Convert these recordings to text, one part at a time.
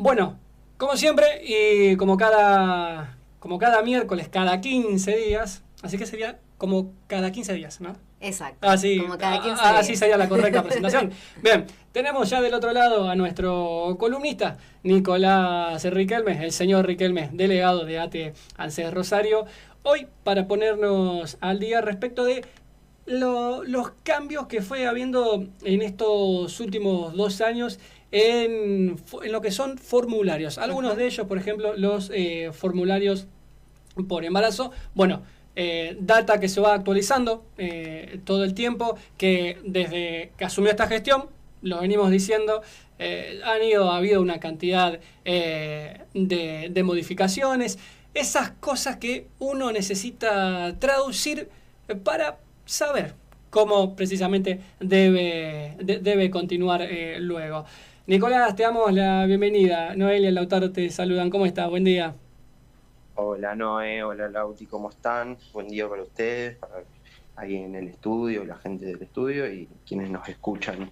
Bueno, como siempre y como cada miércoles, cada 15 días, así que sería como cada 15 días, ¿no? Exacto, Así, como cada 15 así días. sería la correcta presentación. Bien, tenemos ya del otro lado a nuestro columnista, Nicolás Riquelme, el señor Riquelme, delegado de ATE ANSES Rosario, hoy para ponernos al día respecto de los cambios que fue habiendo en estos últimos 2 años en lo que son formularios. Algunos Ujú. de ellos, por ejemplo, los formularios por embarazo. Bueno, data que se va actualizando todo el tiempo, que desde que asumió esta gestión, lo venimos diciendo, ha habido una cantidad de modificaciones, esas cosas que uno necesita traducir para saber cómo precisamente debe continuar luego. Nicolás, te damos la bienvenida. Noelia y Lautaro te saludan. ¿Cómo estás? Buen día. Hola Noé, hola Lauti, ¿cómo están? Buen día para ustedes, para ahí en el estudio, la gente del estudio y quienes nos escuchan.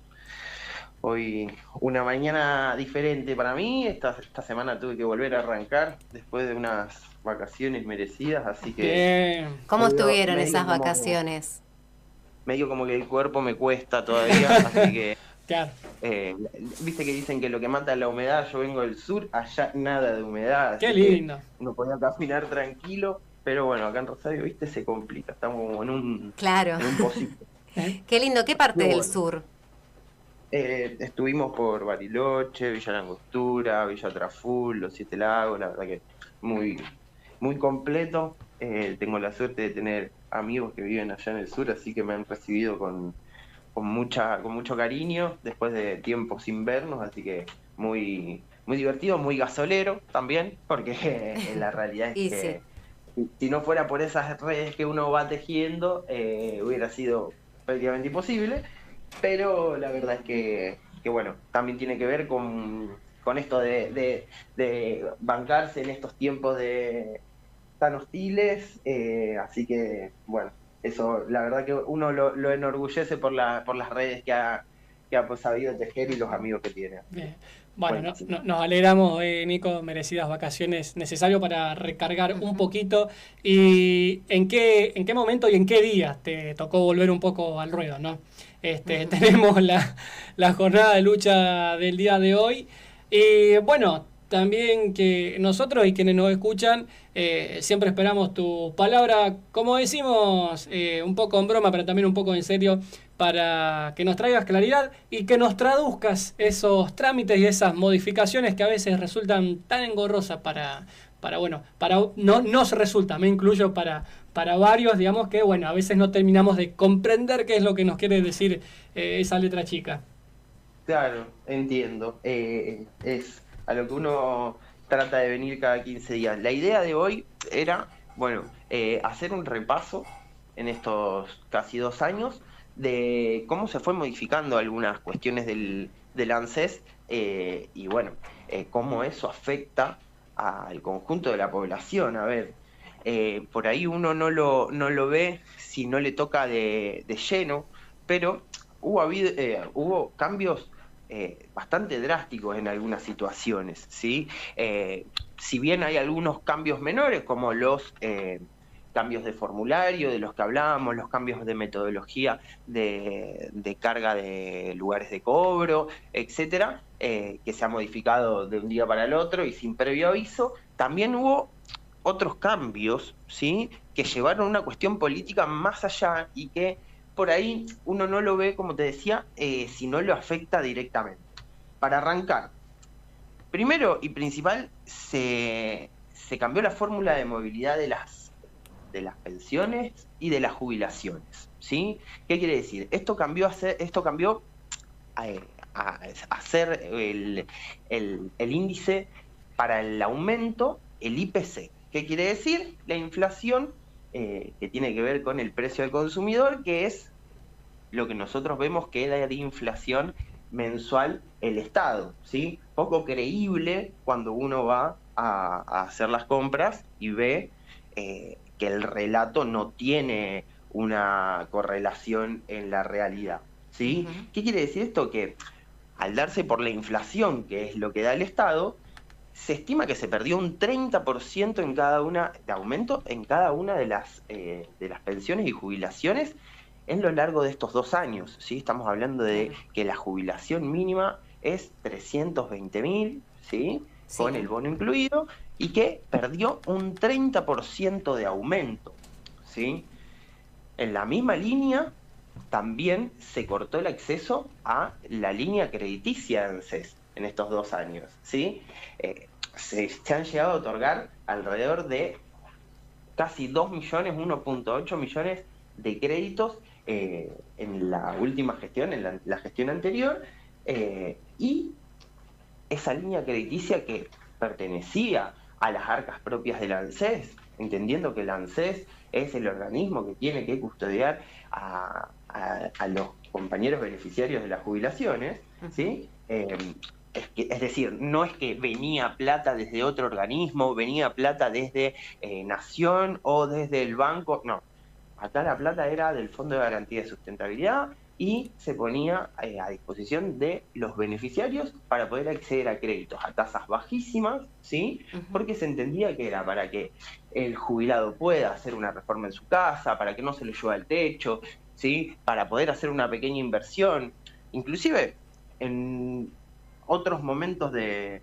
Hoy una mañana diferente para mí, esta semana tuve que volver a arrancar después de unas vacaciones merecidas, así que Bien. ¿Cómo medio, estuvieron medio esas como, vacaciones? medio como que el cuerpo me cuesta todavía, así que Claro. eh, viste que dicen que lo que mata es la humedad, yo vengo del sur, allá nada de humedad, Qué así que lindo. uno podía caminar tranquilo, pero bueno, acá en Rosario, viste, se complica, estamos como Claro. en un pocito. ¿Eh? Qué lindo, ¿qué parte Pero del bueno, sur? estuvimos por Bariloche, Villa La Angostura, Villa Traful, Los Siete Lagos, la verdad que muy, muy completo. Tengo la suerte de tener amigos que viven allá en el sur, así que me han recibido con mucho cariño después de tiempo sin vernos, así que muy, muy divertido, muy gasolero también, porque la realidad es Y sí. que si no fuera por esas redes que uno va tejiendo, hubiera sido prácticamente imposible, pero la verdad es que bueno, también tiene que ver con esto de bancarse en estos tiempos tan hostiles, así que bueno, eso la verdad que uno lo enorgullece por las redes que ha pues, sabido tejer y los amigos que tiene, así que Bien. Bueno, buenísimo. nos alegramos, Nico, merecidas vacaciones, necesario para recargar un Ujú. poquito. ¿Y en qué momento y en qué día te tocó volver un poco al ruedo, no? Tenemos la jornada de lucha del día de hoy. Y bueno, también que nosotros y quienes nos escuchan, siempre esperamos tu palabra, como decimos, un poco en broma, pero también un poco en serio, para que nos traigas claridad y que nos traduzcas esos trámites y esas modificaciones que a veces resultan tan engorrosas no nos resulta, me incluyo para varios, digamos que bueno, a veces no terminamos de comprender qué es lo que nos quiere decir esa letra chica. Claro, entiendo. Es a lo que uno trata de venir cada 15 días. La idea de hoy era, bueno, hacer un repaso en estos casi 2 años de cómo se fue modificando algunas cuestiones del ANSES y bueno, cómo eso afecta al conjunto de la población. A ver, por ahí uno no lo ve si no le toca de lleno, pero hubo cambios bastante drásticos en algunas situaciones, ¿sí? Si bien hay algunos cambios menores, como los cambios de formulario de los que hablábamos, los cambios de metodología de carga de lugares de cobro, etcétera, que se ha modificado de un día para el otro y sin previo aviso, también hubo otros cambios, ¿sí? Que llevaron a una cuestión política más allá y que por ahí uno no lo ve, como te decía, si no lo afecta directamente. Para arrancar, primero y principal, se cambió la fórmula de movilidad de las pensiones y de las jubilaciones, ¿sí? ¿Qué quiere decir? Esto cambió a ser el índice para el aumento, el IPC. ¿Qué quiere decir? La inflación, que tiene que ver con el precio del consumidor, que es lo que nosotros vemos que da de inflación mensual el Estado, ¿sí? Poco creíble cuando uno va a hacer las compras y ve que el relato no tiene una correlación en la realidad, ¿sí? Ujú. ¿Qué quiere decir esto? Que al darse por la inflación, que es lo que da el Estado, se estima que se perdió un 30% en cada una, de aumento en cada una de las pensiones y jubilaciones en lo largo de estos 2 años, ¿sí? Estamos hablando de que la jubilación mínima es 320.000, ¿sí? Con el bono incluido, y que perdió un 30% de aumento, ¿sí? En la misma línea, también se cortó el acceso a la línea crediticia de ANSES en estos 2 años, ¿sí? Se han llegado a otorgar alrededor de casi 2 millones, 1.8 millones de créditos en la última gestión, en la gestión anterior, y esa línea crediticia que pertenecía a las arcas propias del ANSES, entendiendo que el ANSES es el organismo que tiene que custodiar a los compañeros beneficiarios de las jubilaciones, ¿sí? Es decir, no es que venía plata desde otro organismo, venía plata desde Nación o desde el banco, no. Acá la plata era del Fondo de Garantía de Sustentabilidad y se ponía a disposición de los beneficiarios para poder acceder a créditos a tasas bajísimas, ¿sí? Porque se entendía que era para que el jubilado pueda hacer una reforma en su casa, para que no se le llueva el techo, ¿sí? Para poder hacer una pequeña inversión. Inclusive, en otros momentos de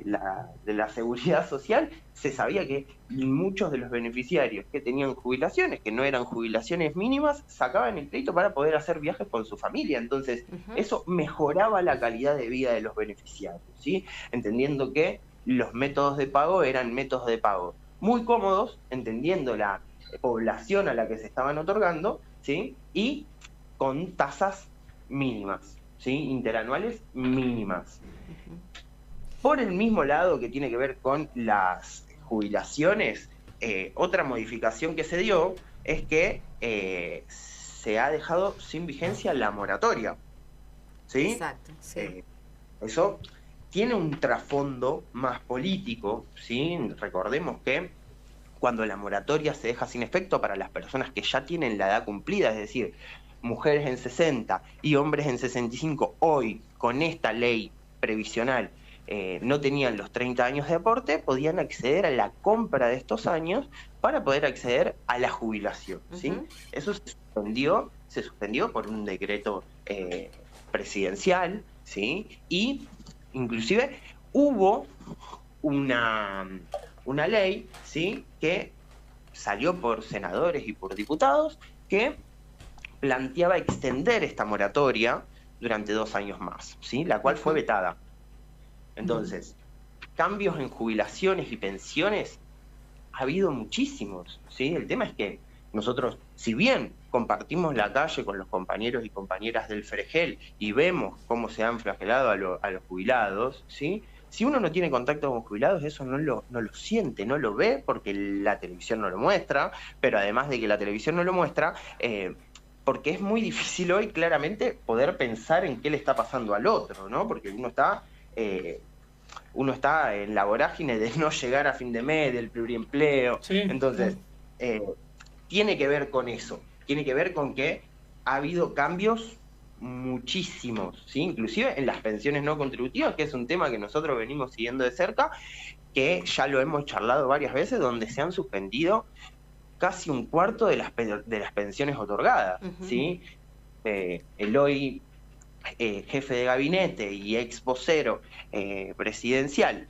la seguridad social, se sabía que muchos de los beneficiarios que tenían jubilaciones, que no eran jubilaciones mínimas, sacaban el crédito para poder hacer viajes con su familia. Entonces, eso mejoraba la calidad de vida de los beneficiarios, ¿sí? Entendiendo que los métodos de pago eran métodos de pago muy cómodos, entendiendo la población a la que se estaban otorgando, ¿sí? Y con tasas mínimas, ¿sí? Interanuales mínimas. Por el mismo lado que tiene que ver con las jubilaciones, otra modificación que se dio es que se ha dejado sin vigencia la moratoria, ¿sí? Exacto, sí. Eso tiene un trasfondo más político, ¿sí? Recordemos que cuando la moratoria se deja sin efecto para las personas que ya tienen la edad cumplida, es decir, mujeres en 60 y hombres en 65, hoy con esta ley previsional no tenían los 30 años de aporte, podían acceder a la compra de estos años para poder acceder a la jubilación, ¿sí? Eso se suspendió por un decreto presidencial, ¿sí? Y inclusive hubo una ley, ¿sí? Que salió por senadores y por diputados que planteaba extender esta moratoria durante 2 años más, ¿sí? La cual fue vetada. Entonces, cambios en jubilaciones y pensiones ha habido muchísimos, ¿sí? El tema es que nosotros, si bien compartimos la calle con los compañeros y compañeras del Fregel y vemos cómo se han flagelado a los jubilados, ¿sí? Si uno no tiene contacto con jubilados, eso no lo siente, no lo ve, porque la televisión no lo muestra, pero además de que la televisión no lo muestra, porque es muy difícil hoy claramente poder pensar en qué le está pasando al otro, ¿no? Porque uno está en la vorágine de no llegar a fin de mes, del pluriempleo. Sí. Entonces, tiene que ver con eso, tiene que ver con que ha habido cambios muchísimos, ¿sí? Inclusive en las pensiones no contributivas, que es un tema que nosotros venimos siguiendo de cerca, que ya lo hemos charlado varias veces, donde se han suspendido casi un cuarto de las pensiones otorgadas, ¿sí? El hoy jefe de gabinete y ex vocero presidencial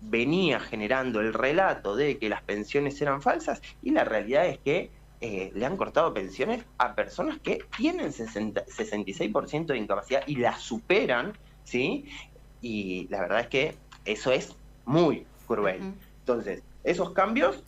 venía generando el relato de que las pensiones eran falsas, y la realidad es que le han cortado pensiones a personas que tienen 66% de incapacidad y las superan, ¿sí? Y la verdad es que eso es muy cruel. Entonces, esos cambios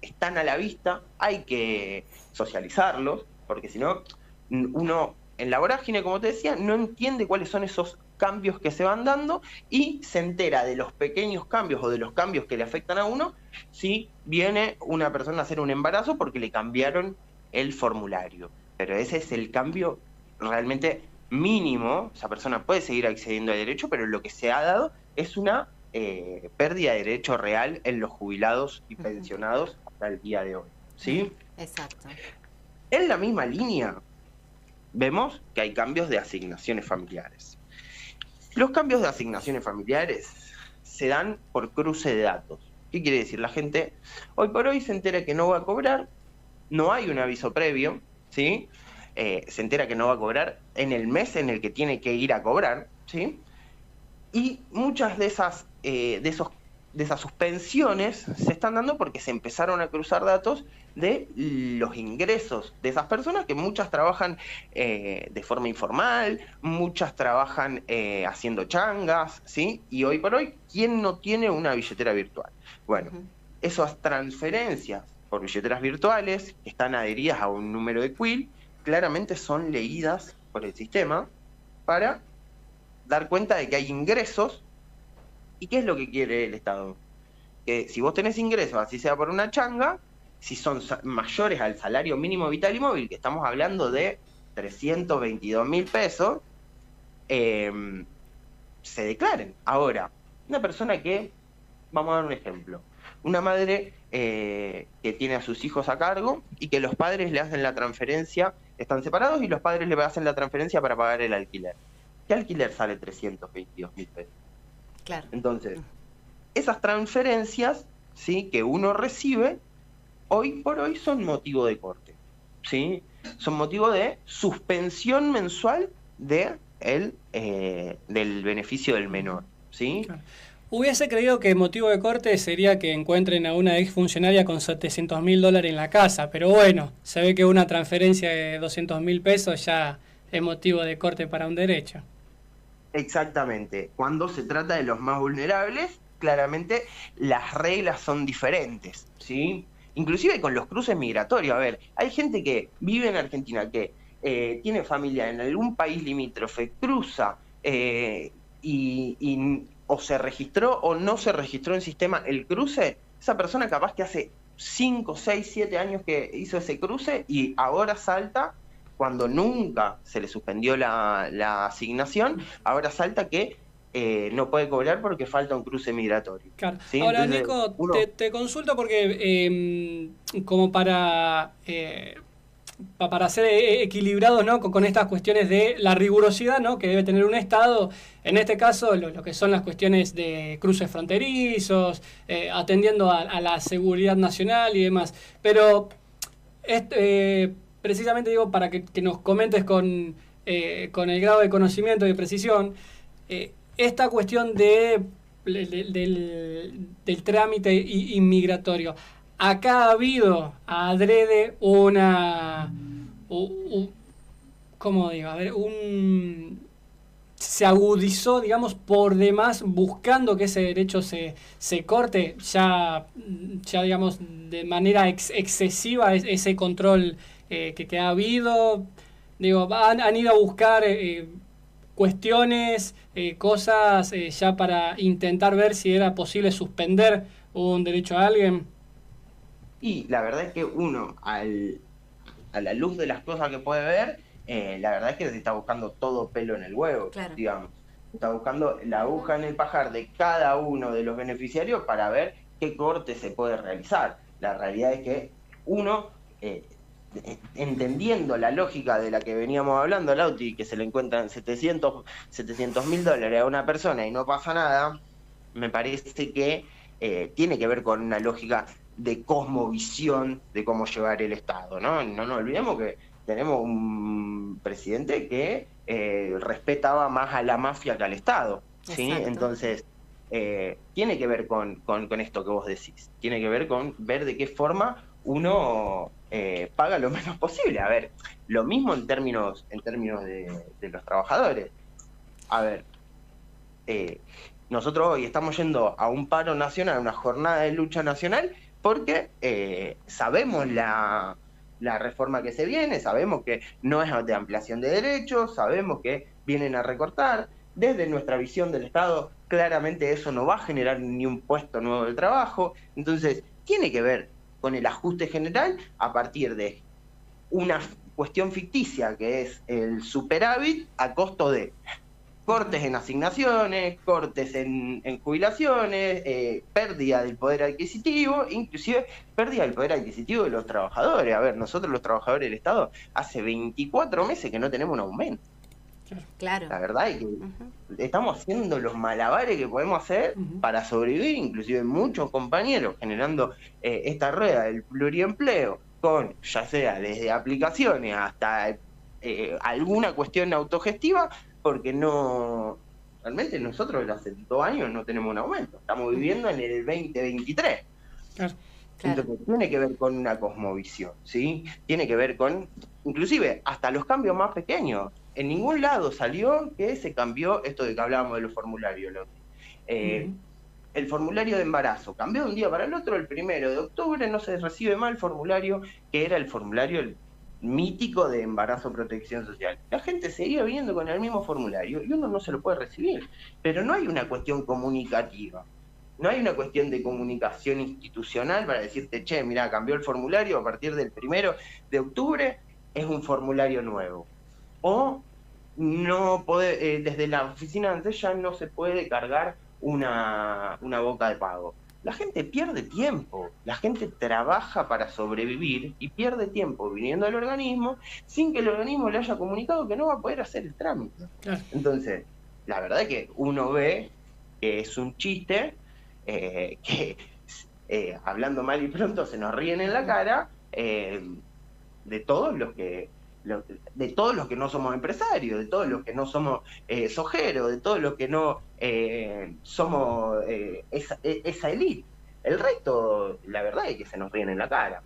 están a la vista, hay que socializarlos, porque si no, uno en la vorágine, como te decía, no entiende cuáles son esos cambios que se van dando y se entera de los pequeños cambios o de los cambios que le afectan a uno si viene una persona a hacer un embarazo porque le cambiaron el formulario. Pero ese es el cambio realmente mínimo. Esa persona puede seguir accediendo al derecho, pero lo que se ha dado es una pérdida de derecho real en los jubilados y pensionados hasta el día de hoy, ¿sí? Exacto. En la misma línea, vemos que hay cambios de asignaciones familiares. Los cambios de asignaciones familiares se dan por cruce de datos. ¿Qué quiere decir? La gente hoy por hoy se entera que no va a cobrar, no hay un aviso previo, ¿sí? Se entera que no va a cobrar en el mes en el que tiene que ir a cobrar, ¿sí? Y muchas de esas suspensiones se están dando porque se empezaron a cruzar datos de los ingresos de esas personas, que muchas trabajan de forma informal, muchas trabajan haciendo changas, ¿sí? Y hoy por hoy, ¿quién no tiene una billetera virtual? Bueno, esas transferencias por billeteras virtuales que están adheridas a un número de quill, claramente son leídas por el sistema para dar cuenta de que hay ingresos. ¿Y qué es lo que quiere el Estado? Que si vos tenés ingresos, así sea por una changa, si son mayores al salario mínimo vital y móvil, que estamos hablando de 322.000 pesos, se declaren. Ahora, una persona que, vamos a dar un ejemplo, una madre que tiene a sus hijos a cargo y que los padres le hacen la transferencia, están separados y los padres le hacen la transferencia para pagar el alquiler. ¿Qué alquiler sale 322.000 pesos? Claro. Entonces, esas transferencias, ¿sí?, que uno recibe, hoy por hoy son motivo de corte, ¿sí? Son motivo de suspensión mensual del beneficio del menor, ¿sí? Claro. Hubiese creído que motivo de corte sería que encuentren a una exfuncionaria con $700.000 en la casa, pero bueno, se ve que una transferencia de 200.000 pesos ya es motivo de corte para un derecho. Exactamente. Cuando se trata de los más vulnerables, claramente las reglas son diferentes, ¿sí? Inclusive con los cruces migratorios. A ver, hay gente que vive en Argentina, que tiene familia en algún país limítrofe, cruza o se registró o no se registró en sistema el cruce. Esa persona capaz que hace 5, 6, 7 años que hizo ese cruce y ahora salta, cuando nunca se le suspendió la asignación, ahora salta que no puede cobrar porque falta un cruce migratorio. Claro. ¿Sí? Ahora, Entonces, Nico, te consulto porque como para ser equilibrados, ¿no?, con estas cuestiones de la rigurosidad, ¿no?, que debe tener un Estado, en este caso lo que son las cuestiones de cruces fronterizos, atendiendo a la seguridad nacional y demás. Pero precisamente digo, para que nos comentes con el grado de conocimiento y de precisión, esta cuestión del trámite inmigratorio. Acá ha habido adrede ¿cómo digo? A ver, se agudizó, digamos, por demás, buscando que ese derecho se corte, ya digamos, de manera excesiva ese control que ha habido. Digo, han ido a buscar cuestiones, cosas ya para intentar ver si era posible suspender un derecho a alguien. Y la verdad es que uno, a la luz de las cosas que puede ver, la verdad es que se está buscando todo pelo en el huevo, claro, digamos. Está buscando la aguja en el pajar de cada uno de los beneficiarios para ver qué corte se puede realizar. La realidad es que uno, entendiendo la lógica de la que veníamos hablando, Lauti, que se le encuentran $700.000 a una persona y no pasa nada, me parece que tiene que ver con una lógica de cosmovisión de cómo llevar el Estado, ¿no? No nos olvidemos que tenemos un presidente que respetaba más a la mafia que al Estado, ¿sí? Exacto. Entonces, tiene que ver con esto que vos decís, tiene que ver con ver de qué forma uno paga lo menos posible. A ver, lo mismo en términos de los trabajadores. A ver, nosotros hoy estamos yendo a un paro nacional, a una jornada de lucha nacional, porque sabemos la reforma que se viene, sabemos que no es de ampliación de derechos, sabemos que vienen a recortar. Desde nuestra visión del Estado, claramente eso no va a generar ni un puesto nuevo de trabajo. Entonces, tiene que ver con el ajuste general a partir de una cuestión ficticia, que es el superávit a costo de cortes en asignaciones, cortes en jubilaciones, pérdida del poder adquisitivo, inclusive pérdida del poder adquisitivo de los trabajadores. A ver, nosotros los trabajadores del Estado hace 24 meses que no tenemos un aumento. Claro. La verdad es que estamos haciendo los malabares que podemos hacer para sobrevivir, inclusive muchos compañeros generando esta rueda del pluriempleo, con ya sea desde aplicaciones hasta alguna cuestión autogestiva, porque no, realmente nosotros hace 2 años no tenemos un aumento, estamos viviendo en el 2023. Claro. Entonces tiene que ver con una cosmovisión, ¿sí? Tiene que ver con, inclusive, hasta los cambios más pequeños. En ningún lado salió que se cambió esto de que hablábamos de los formularios, ¿no? El formulario de embarazo cambió de un día para el otro. El 1 de octubre no se recibe más el formulario que era el formulario mítico de embarazo protección social. La gente seguía viniendo con el mismo formulario y uno no se lo puede recibir. Pero no hay una cuestión comunicativa. No hay una cuestión de comunicación institucional para decirte, che, mirá, cambió el formulario, a partir del 1 de octubre es un formulario nuevo. O no puede, desde la oficina de ANSES ya no se puede cargar una boca de pago. La gente pierde tiempo, la gente trabaja para sobrevivir y pierde tiempo viniendo al organismo sin que el organismo le haya comunicado que no va a poder hacer el trámite. Entonces, la verdad es que uno ve que es un chiste, que hablando mal y pronto se nos ríen en la cara, de todos los que no somos empresarios, de todos los que no somos sojeros, de todos los que no somos esa élite. El resto, la verdad es que se nos ríen en la cara.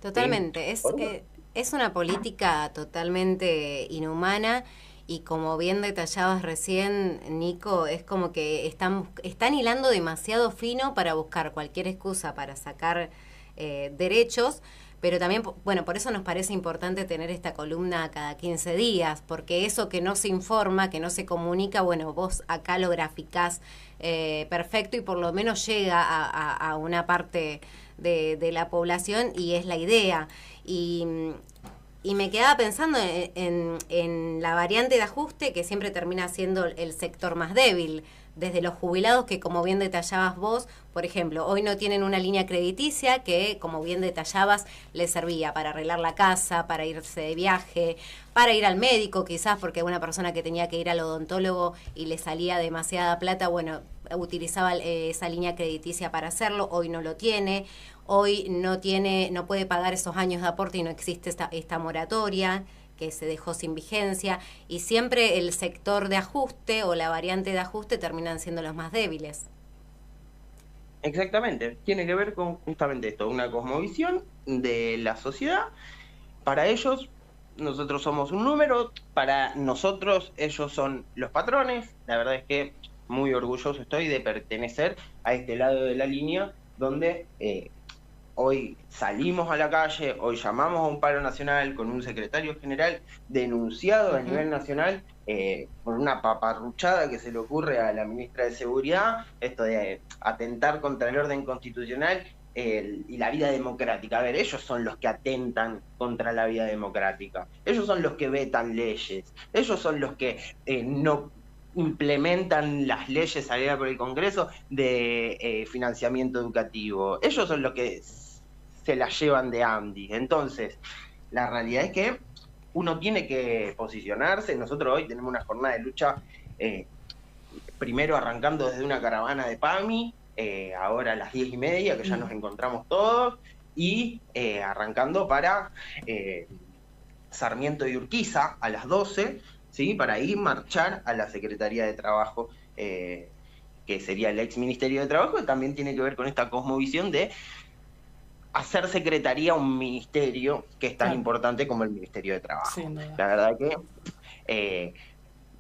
Totalmente, es una política totalmente inhumana. Y como bien detallabas recién, Nico, es como que están hilando demasiado fino para buscar cualquier excusa para sacar derechos, pero también, bueno, por eso nos parece importante tener esta columna cada 15 días, porque eso que no se informa, que no se comunica, bueno, vos acá lo graficás perfecto y por lo menos llega a una parte de la población y es la idea. Y me quedaba pensando en la variante de ajuste que siempre termina siendo el sector más débil, desde los jubilados que, como bien detallabas vos, por ejemplo, hoy no tienen una línea crediticia que, como bien detallabas, les servía para arreglar la casa, para irse de viaje, para ir al médico quizás, porque una persona que tenía que ir al odontólogo y le salía demasiada plata, bueno, utilizaba esa línea crediticia para hacerlo, hoy no lo tiene. Hoy no puede pagar esos años de aporte y no existe esta moratoria que se dejó sin vigencia, y siempre el sector de ajuste o la variante de ajuste terminan siendo los más débiles. Exactamente, tiene que ver con justamente esto, una cosmovisión de la sociedad. Para ellos, nosotros somos un número, para nosotros ellos son los patrones. La verdad es que muy orgulloso estoy de pertenecer a este lado de la línea donde hoy salimos a la calle, hoy llamamos a un paro nacional con un secretario general denunciado a nivel nacional por una paparruchada que se le ocurre a la ministra de Seguridad, esto de atentar contra el orden constitucional y la vida democrática. A ver, ellos son los que atentan contra la vida democrática, ellos son los que vetan leyes, ellos son los que no implementan las leyes salidas por el Congreso de financiamiento educativo. Ellos son los que se las llevan de Andy. Entonces, la realidad es que uno tiene que posicionarse. Nosotros hoy tenemos una jornada de lucha, primero arrancando desde una caravana de PAMI, ahora a las 10:30, que ya nos encontramos todos, y arrancando para Sarmiento y Urquiza a las 12, ¿sí? Para ir marchar a la Secretaría de Trabajo, que sería el ex Ministerio de Trabajo, que también tiene que ver con esta cosmovisión de hacer secretaría un ministerio que es tan importante como el Ministerio de Trabajo. Sí, no. La verdad que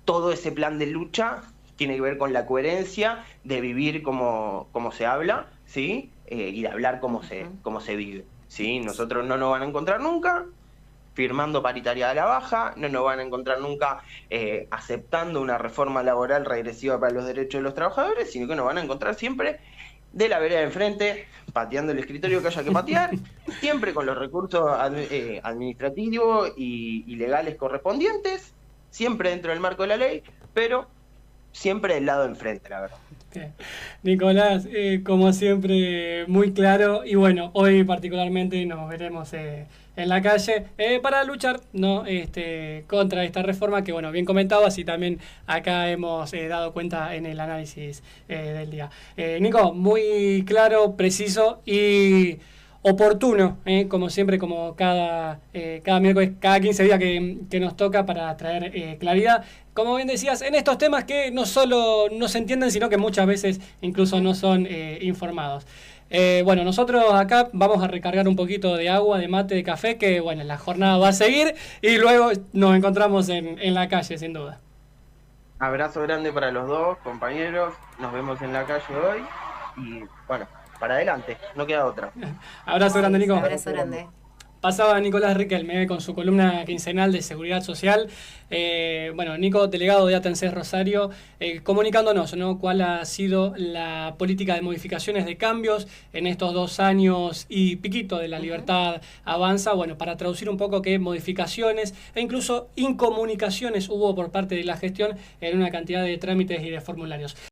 todo ese plan de lucha tiene que ver con la coherencia de vivir como se habla, ¿sí? Y de hablar como se vive, ¿sí? Nosotros no nos van a encontrar nunca firmando paritaria a la baja, no nos van a encontrar nunca aceptando una reforma laboral regresiva para los derechos de los trabajadores, sino que nos van a encontrar siempre de la vereda de enfrente, pateando el escritorio que haya que patear, siempre con los recursos administrativos y legales correspondientes, siempre dentro del marco de la ley, pero siempre del lado de enfrente, la verdad. Nicolás, como siempre, muy claro, y bueno, hoy particularmente nos veremos en la calle para luchar, ¿no? Contra esta reforma que, bueno, bien comentado, así también acá hemos dado cuenta en el análisis del día. Nico, muy claro, preciso y oportuno, como siempre, como cada miércoles, cada 15 días que nos toca para traer claridad. Como bien decías, en estos temas que no solo no se entienden, sino que muchas veces incluso no son informados. Bueno, nosotros acá vamos a recargar un poquito de agua, de mate, de café, que bueno, la jornada va a seguir y luego nos encontramos en la calle, sin duda. Abrazo grande para los dos, compañeros. Nos vemos en la calle hoy. Y bueno, para adelante, no queda otra. Abrazo grande, Nico. Abrazo grande. Pasaba Nicolás Riquelme con su columna quincenal de seguridad social. Bueno, Nico, delegado de ATENSES Rosario, comunicándonos, ¿no?, cuál ha sido la política de modificaciones de cambios en estos 2 años y piquito de la libertad avanza. Bueno, para traducir un poco qué modificaciones e incluso incomunicaciones hubo por parte de la gestión en una cantidad de trámites y de formularios.